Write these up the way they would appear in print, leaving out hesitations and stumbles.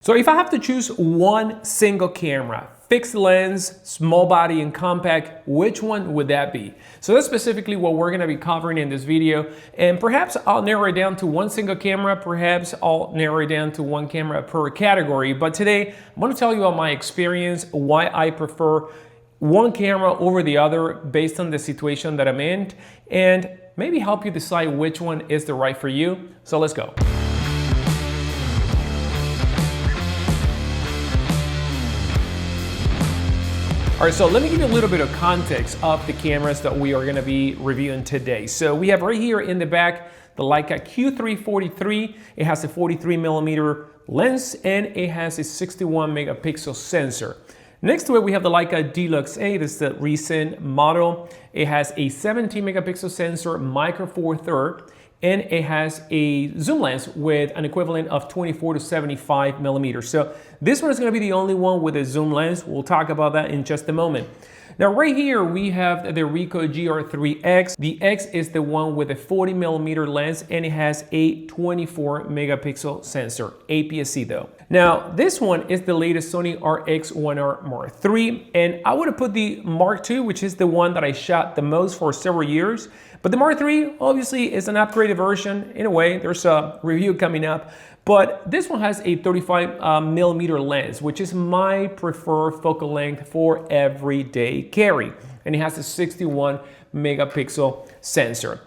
So if I have to choose one single camera, fixed lens, small body and compact, which one would that be? So that's specifically what we're gonna be covering in this video. And perhaps I'll narrow it down to one single camera, perhaps I'll narrow it down to one camera per category. But today, I'm gonna tell you about my experience, why I prefer one camera over the other based on the situation that I'm in, and maybe help you decide which one is the right for you. So let's go. All right, so let me give you a little bit of context of the cameras that we are gonna be reviewing today. So we have right here in the back, the Leica Q3 43. It has a 43mm lens and it has a 61 megapixel sensor. Next to it, we have the Leica DLux8. It's the recent model. It has a 17 megapixel sensor, micro four third, and it has a zoom lens with an equivalent of 24 to 75 millimeters. So this one is gonna be the only one with a zoom lens. We'll talk about that in just a moment. Now right here, we have the Ricoh GRiii. The X is the one with a 40mm lens and it has a 24 megapixel sensor, APS-C though. Now this one is the latest Sony RX1R III, and I would have put the Mark II, which is the one that I shot the most for several years. But the Mark III obviously is an upgraded version in a way. There's a review coming up. But this one has a 35mm lens, which is my preferred focal length for everyday carry. And it has a 61 megapixel sensor.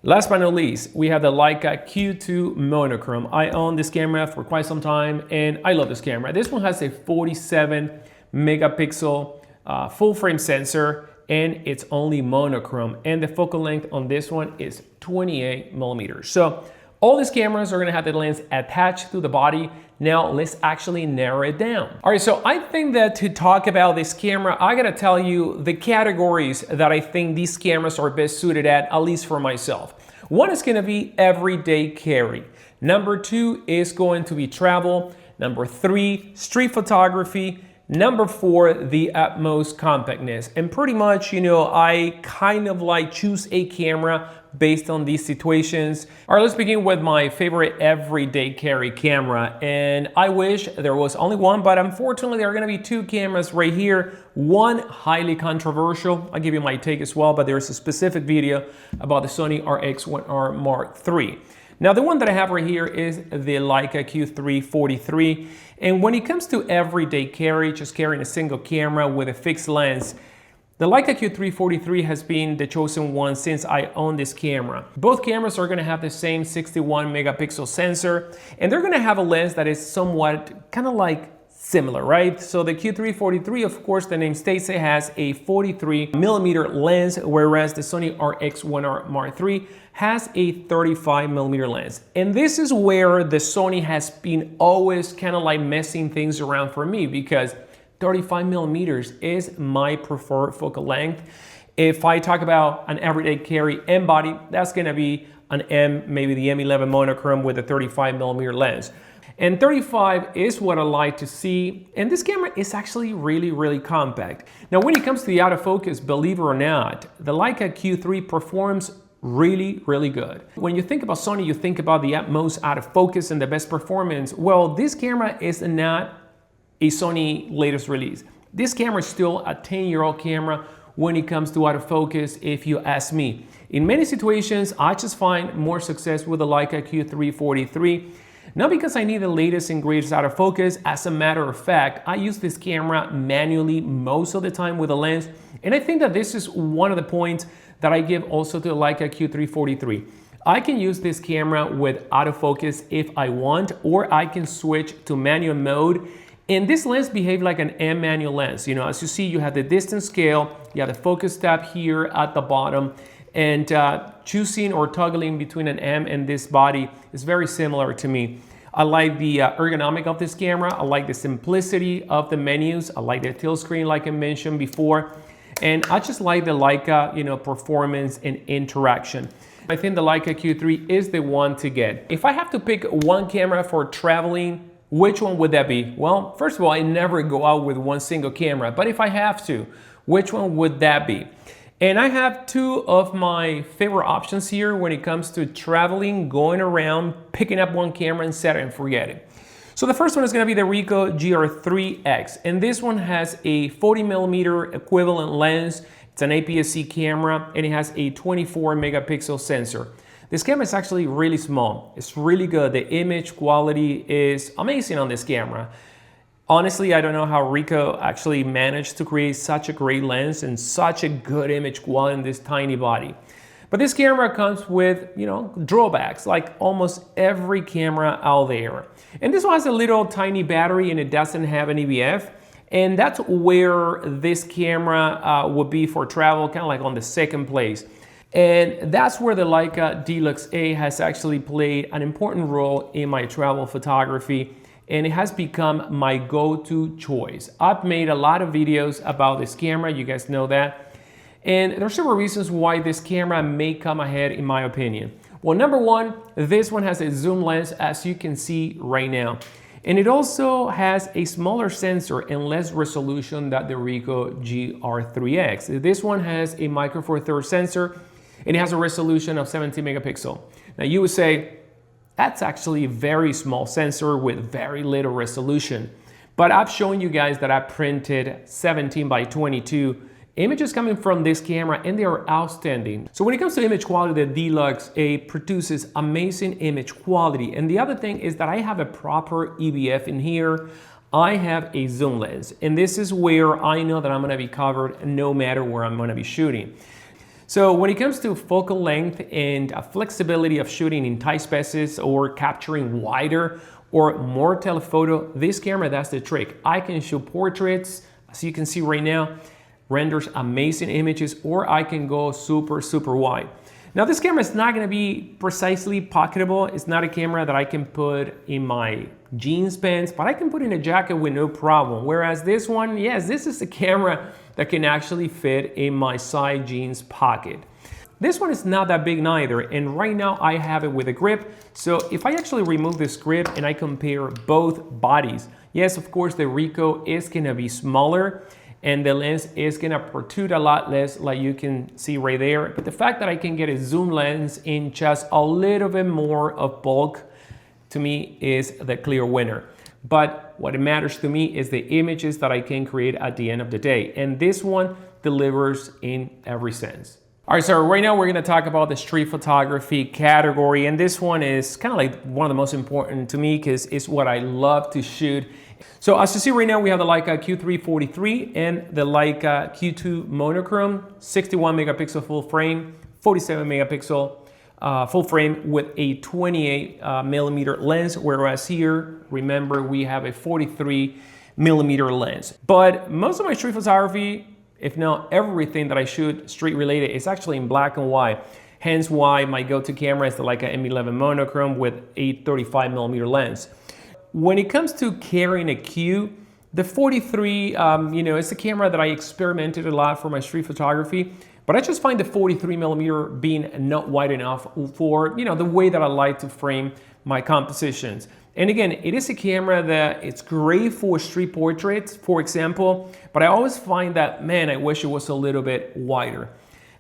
Last but not least, we have the Leica Q2 Monochrom. I own this camera for quite some time and I love this camera. This one has a 47 megapixel full frame sensor and it's only monochrome. And the focal length on this one is 28 millimeters. So all these cameras are gonna have the lens attached to the body. Now let's actually narrow it down. All right, so I think that to talk about this camera, I gotta tell you the categories that I think these cameras are best suited at least for myself. One is gonna be everyday carry. Number two is going to be travel. Number three, street photography. Number four, the Upmost Compactness. And pretty much, I kind of like choose a camera based on these situations. All right, let's begin with my favorite everyday carry camera. And I wish there was only one, but unfortunately there are gonna be two cameras right here. One highly controversial. I'll give you my take as well, but there's a specific video about the Sony RX1R III. Now the one that I have right here is the Leica Q3 43. And when it comes to everyday carry, just carrying a single camera with a fixed lens, the Leica Q3 43 has been the chosen one since I own this camera. Both cameras are gonna have the same 61 megapixel sensor, and they're gonna have a lens that is somewhat kind of like similar, right? So the Q3 43, of course, the name states it has a 43mm lens, whereas the Sony RX1R III has a 35mm lens. And this is where the Sony has been always kind of like messing things around for me, because 35mm is my preferred focal length. If I talk about an everyday carry M body, that's gonna be an M, maybe the M11 monochrome with a 35mm lens. And 35 is what I like to see. And this camera is actually really, really compact. Now, when it comes to the autofocus, believe it or not, the Leica Q3 performs really, really good. When you think about Sony, you think about the utmost autofocus and the best performance. Well, this camera is not a Sony latest release. This camera is still a 10-year-old camera when it comes to autofocus, if you ask me. In many situations, I just find more success with the Leica Q3 43. Not because I need the latest and greatest autofocus. As a matter of fact, I use this camera manually most of the time with a lens. And I think that this is one of the points that I give also to the Leica Q3 43. I can use this camera with autofocus if I want, or I can switch to manual mode. And this lens behaves like an M manual lens. As you see, you have the distance scale, you have the focus tab here at the bottom, and choosing or toggling between an M and this body is very similar to me. I like the ergonomic of this camera. I like the simplicity of the menus. I like the tilt screen like I mentioned before. And I just like the Leica, performance and interaction. I think the Leica Q3 is the one to get. If I have to pick one camera for traveling, which one would that be? Well, first of all, I never go out with one single camera, but if I have to, which one would that be? And I have two of my favorite options here when it comes to traveling, going around, picking up one camera and set it and forget it. So the first one is going to be the Ricoh GR3X, and this one has a 40mm equivalent lens. It's an APS-C camera, and it has a 24 megapixel sensor. This camera is actually really small. It's really good. The image quality is amazing on this camera. Honestly, I don't know how Ricoh actually managed to create such a great lens and such a good image quality in this tiny body. But this camera comes with, drawbacks like almost every camera out there. And this one has a little tiny battery and it doesn't have an EVF. And that's where this camera would be for travel, kind of like on the second place. And that's where the Leica DLux8 has actually played an important role in my travel photography. And it has become my go-to choice. I've made a lot of videos about this camera, you guys know that. And there are several reasons why this camera may come ahead in my opinion. Well, number one, this one has a zoom lens as you can see right now. And it also has a smaller sensor and less resolution than the Ricoh GR3X. This one has a micro four thirds sensor and it has a resolution of 17 megapixel. Now you would say, that's actually a very small sensor with very little resolution. But I've shown you guys that I printed 17 by 22 images coming from this camera and they are outstanding. So when it comes to image quality, the DLux8 produces amazing image quality. And the other thing is that I have a proper EVF in here. I have a zoom lens, and this is where I know that I'm gonna be covered no matter where I'm gonna be shooting. So when it comes to focal length and flexibility of shooting in tight spaces or capturing wider or more telephoto, this camera, that's the trick. I can shoot portraits, as you can see right now, renders amazing images, or I can go super, super wide. Now this camera is not gonna be precisely pocketable. It's not a camera that I can put in my jeans pants, but I can put in a jacket with no problem. Whereas this one, yes, this is a camera that can actually fit in my side jeans pocket. This one is not that big neither, and right now I have it with a grip. So if I actually remove this grip and I compare both bodies, yes, of course the Ricoh is gonna be smaller, and the lens is gonna protrude a lot less, like you can see right there. But the fact that I can get a zoom lens in just a little bit more of bulk, to me is the clear winner. But what matters to me is the images that I can create at the end of the day. And this one delivers in every sense. All right, so right now we're gonna talk about the street photography category. And this one is kind of like one of the most important to me because it's what I love to shoot. So as you see right now, we have the Leica Q3 43 and the Leica Q2 Monochrom, 61 megapixel full frame, 47 megapixel full frame with a 28 millimeter lens, whereas here, remember, we have a 43 millimeter lens. But most of my street photography, if not everything that I shoot street related, is actually in black and white. Hence why my go-to camera is the Leica M11 Monochrom with a 35 millimeter lens. When it comes to carrying a Q, the 43, it's a camera that I experimented a lot for my street photography, but I just find the 43 millimeter being not wide enough for, the way that I like to frame my compositions. And again, it is a camera that it's great for street portraits, for example, but I always find that, man, I wish it was a little bit wider.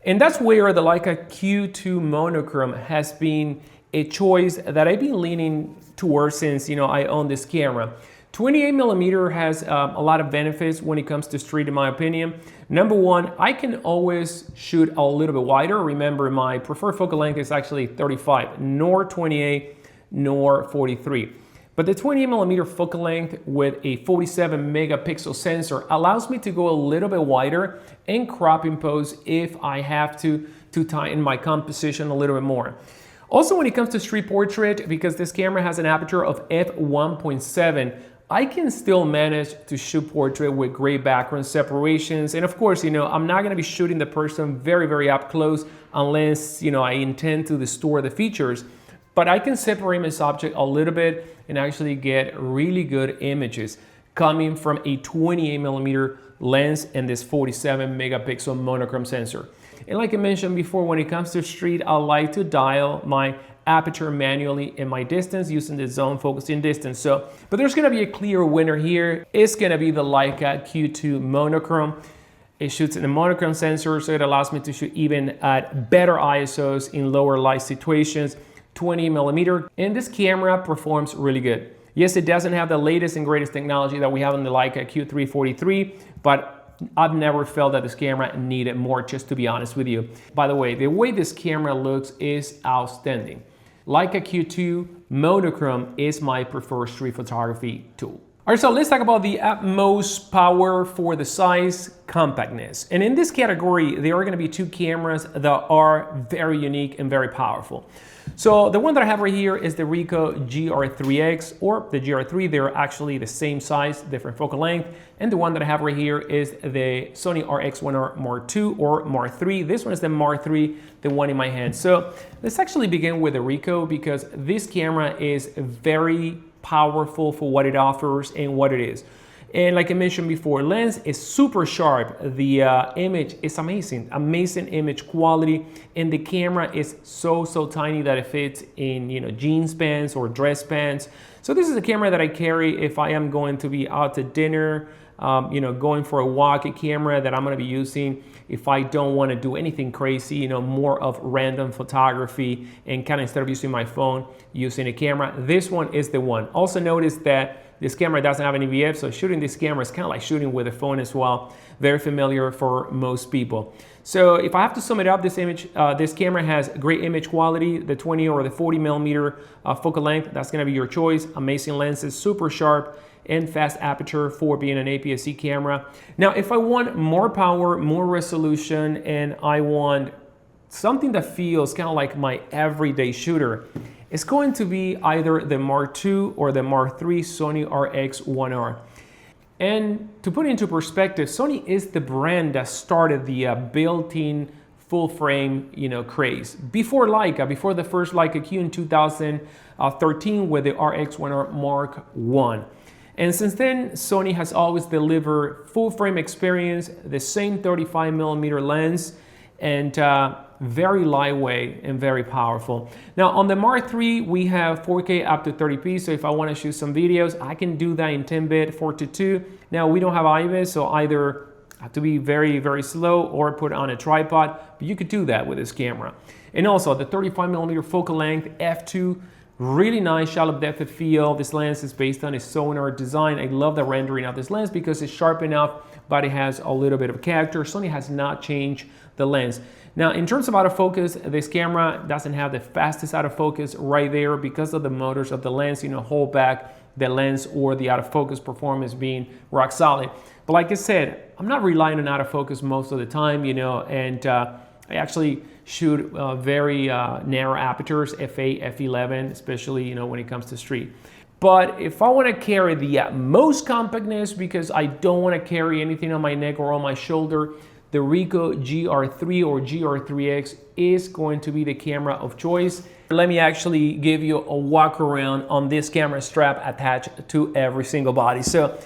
And that's where the Leica Q2 Monochrom has been a choice that I've been leaning towards since I own this camera. 28 millimeter has a lot of benefits when it comes to street, in my opinion. Number one, I can always shoot a little bit wider. Remember, my preferred focal length is actually 35, nor 28, nor 43. But the 28 millimeter focal length with a 47 megapixel sensor allows me to go a little bit wider and crop in post if I have to tighten my composition a little bit more. Also, when it comes to street portrait, because this camera has an aperture of f1.7, I can still manage to shoot portrait with great background separations. And of course, I'm not gonna be shooting the person very, very up close unless, I intend to distort the features. But I can separate my subject a little bit and actually get really good images coming from a 28 millimeter lens and this 47 megapixel monochrome sensor. And like I mentioned before, when it comes to street, I like to dial my aperture manually and my distance using the zone focusing distance. But there's gonna be a clear winner here. It's gonna be the Leica Q2 Monochrom. It shoots in a monochrome sensor, so it allows me to shoot even at better ISOs in lower light situations, 20 millimeter. And this camera performs really good. Yes, it doesn't have the latest and greatest technology that we have in the Leica Q3 43, but I've never felt that this camera needed more, just to be honest with you. By the way this camera looks is outstanding. Leica Q2 Monochrom is my preferred street photography tool. All right, so let's talk about the utmost power for the size, compactness. And in this category, there are going to be two cameras that are very unique and very powerful. So the one that I have right here is the Ricoh GRiiX or the GR3. They're actually the same size, different focal length. And the one that I have right here is the Sony RX1R Mark II or Mark III. This one is the Mark III, the one in my hand. So let's actually begin with the Ricoh because this camera is very powerful for what it offers and what it is. And like I mentioned before, lens is super sharp. The image is amazing image quality, and the camera is so tiny that it fits in, you know, jeans pants or dress pants. So this is a camera that I carry if I am going to be out to dinner, you know, going for a walk. A camera that I'm going to be using if I don't want to do anything crazy, you know, more of random photography and kind of instead of using my phone, using a camera. This one is the one. Also notice that this camera doesn't have an EVF, so shooting this camera is kind of like shooting with a phone as well. Very familiar for most people. So if I have to sum it up, this camera has great image quality, the 20 or the 40 millimeter focal length, that's gonna be your choice. Amazing lenses, super sharp and fast aperture for being an APS-C camera. Now, if I want more power, more resolution, and I want something that feels kind of like my everyday shooter, it's going to be either the Mark II or the Mark III Sony RX1R. And to put it into perspective, Sony is the brand that started the built-in full frame, you know, craze. Before Leica, before the first Leica Q in 2013 with the RX1R Mark I. And since then, Sony has always delivered full frame experience, the same 35 millimeter lens, and very lightweight and very powerful. Now on the Mark III, we have 4K up to 30p, so if I want to shoot some videos, I can do that in 10-bit 4:2. Now we don't have IBIS, so either have to be very slow or put on a tripod, but you could do that with this camera. And also the 35 millimeter focal length f2, really nice shallow depth of field. This lens is based on a sonar design. I love the rendering of this lens because it's sharp enough, but it has a little bit of character. Sony has not changed the lens. Now, in terms of autofocus, this camera doesn't have the fastest autofocus right there because of the motors of the lens, you know, hold back the lens or the autofocus performance being rock solid. But like I said, I'm not relying on autofocus most of the time, you know, and I actually shoot very narrow apertures, f8, f11, especially, you know, when it comes to street. But if I want to carry the utmost compactness because I don't want to carry anything on my neck or on my shoulder, the Ricoh GR3 or GR3X is going to be the camera of choice. Let me actually give you a walk around on this camera strap attached to every single body. So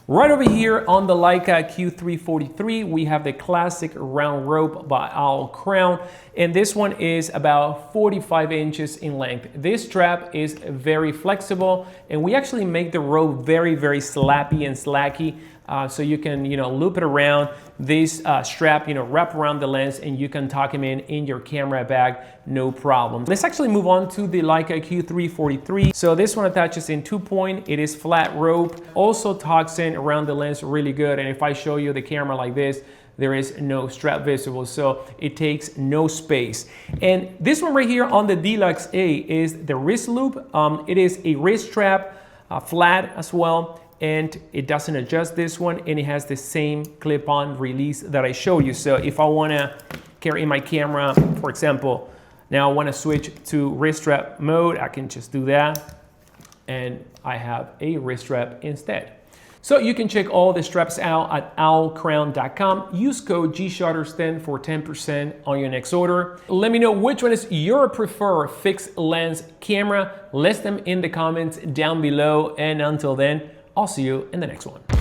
right over here on the Leica Q3 43, we have the classic round rope by Owl Crown, and this one is about 45 inches in length. This strap is very flexible, and we actually make the rope very slappy and slacky. So you can, you know, loop it around this strap, you know, wrap around the lens, and you can tuck them in your camera bag, no problem. Let's actually move on to the Leica Q3 43. So this one attaches in 2-point. It is flat rope, also tucks in around the lens really good. And if I show you the camera like this, there is no strap visible, so it takes no space. And this one right here on the DLux8 is the wrist loop. It is a wrist strap, flat as well, and it doesn't adjust this one, and it has the same clip-on release that I showed you. So if I want to carry my camera, for example, now I want to switch to wrist strap mode, I can just do that, and I have a wrist strap instead. So you can check all the straps out at owlcrown.com. Use code GShutters10 for 10% on your next order. Let me know which one is your preferred fixed lens camera. List them in the comments down below, and until then, I'll see you in the next one.